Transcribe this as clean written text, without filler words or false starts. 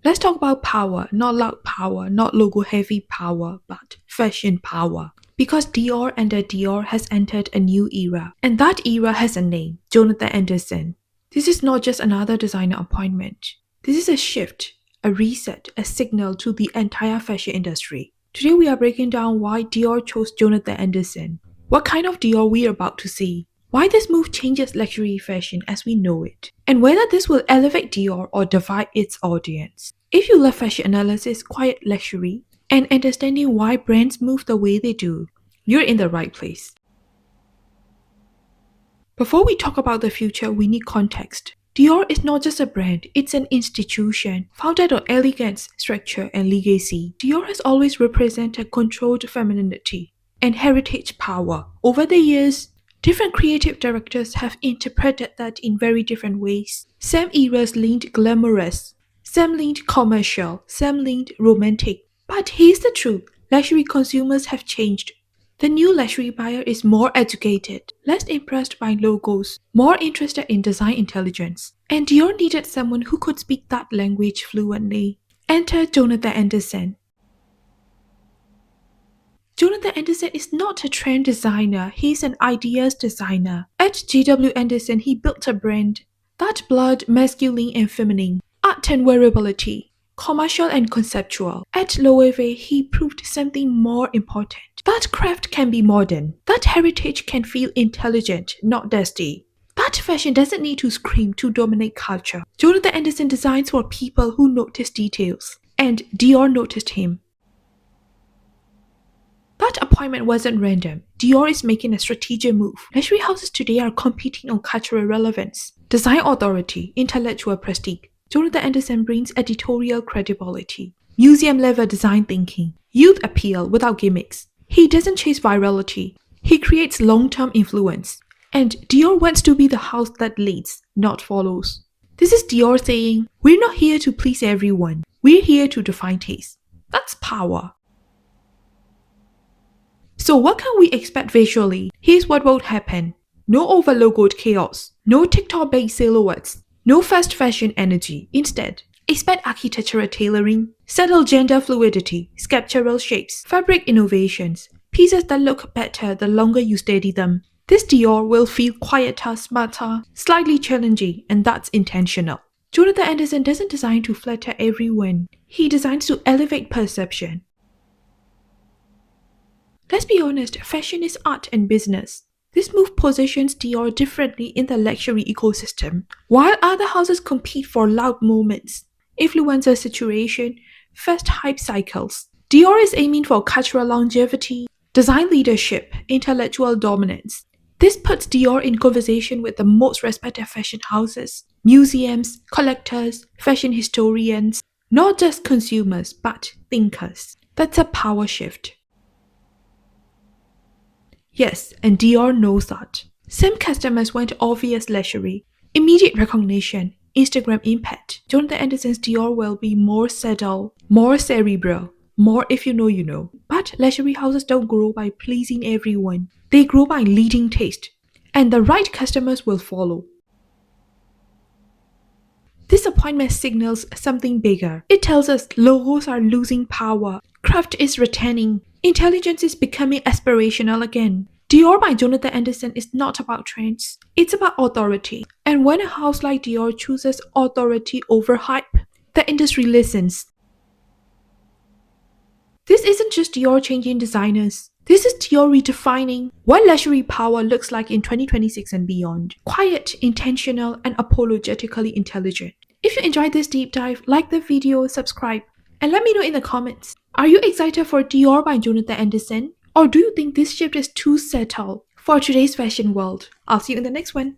Let's talk about power, not loud power, not logo heavy power, but fashion power. Because Dior under Dior has entered a new era, and that era has a name, Jonathan Anderson. This is not just another designer appointment. This is a shift, a reset, a signal to the entire fashion industry. Today we are breaking down why Dior chose Jonathan Anderson, what kind of Dior we are about to see, why this move changes luxury fashion as we know it, and whether this will elevate Dior or divide its audience. If you love fashion analysis, quiet luxury, and understanding why brands move the way they do, you're in the right place. Before we talk about the future, we need context. Dior is not just a brand, it's an institution founded on elegance, structure, and legacy. Dior has always represented controlled femininity and heritage power. Over the years, different creative directors have interpreted that in very different ways. Some eras leaned glamorous, some leaned commercial, some leaned romantic. But here's the truth, luxury consumers have changed. The new luxury buyer is more educated, less impressed by logos, more interested in design intelligence. And Dior needed someone who could speak that language fluently. Enter Jonathan Anderson. Jonathan Anderson is not a trend designer, he's an ideas designer. At JW Anderson, he built a brand that blurred masculine and feminine, art and wearability, commercial and conceptual. At Loewe, he proved something more important. That craft can be modern. That heritage can feel intelligent, not dusty. That fashion doesn't need to scream to dominate culture. Jonathan Anderson designs for people who notice details. And Dior noticed him. That appointment wasn't random. Dior is making a strategic move. Luxury houses today are competing on cultural relevance, design authority, intellectual prestige. Jonathan Anderson brings editorial credibility, museum-level design thinking, youth appeal without gimmicks. He doesn't chase virality. He creates long-term influence. And Dior wants to be the house that leads, not follows. This is Dior saying, we're not here to please everyone. We're here to define taste. That's power. So what can we expect visually? Here's what will happen. No over-logoed chaos. No TikTok-based silhouettes. No fast fashion energy. Instead, expect architectural tailoring, subtle gender fluidity, sculptural shapes, fabric innovations, pieces that look better the longer you study them. This Dior will feel quieter, smarter, slightly challenging, and that's intentional. Jonathan Anderson doesn't design to flatter everyone. He designs to elevate perception. Let's be honest, fashion is art and business. This move positions Dior differently in the luxury ecosystem. While other houses compete for loud moments, influencer situation, fast hype cycles, Dior is aiming for cultural longevity, design leadership, intellectual dominance. This puts Dior in conversation with the most respected fashion houses, museums, collectors, fashion historians, not just consumers, but thinkers. That's a power shift. Yes, and Dior knows that. Some customers want obvious luxury, immediate recognition, Instagram impact. Jonathan Anderson's Dior will be more subtle, more cerebral, more if you know you know. But luxury houses don't grow by pleasing everyone. They grow by leading taste. And the right customers will follow. This appointment signals something bigger. It tells us logos are losing power, craft is retaining, intelligence is becoming aspirational again. Dior by Jonathan Anderson is not about trends, it's about authority. And when a house like Dior chooses authority over hype, the industry listens. This isn't just Dior changing designers. This is Dior redefining what luxury power looks like in 2026 and beyond. Quiet, intentional, and apologetically intelligent. If you enjoyed this deep dive, like the video, subscribe, and let me know in the comments. Are you excited for Dior by Jonathan Anderson? Or do you think this shift is too subtle for today's fashion world? I'll see you in the next one.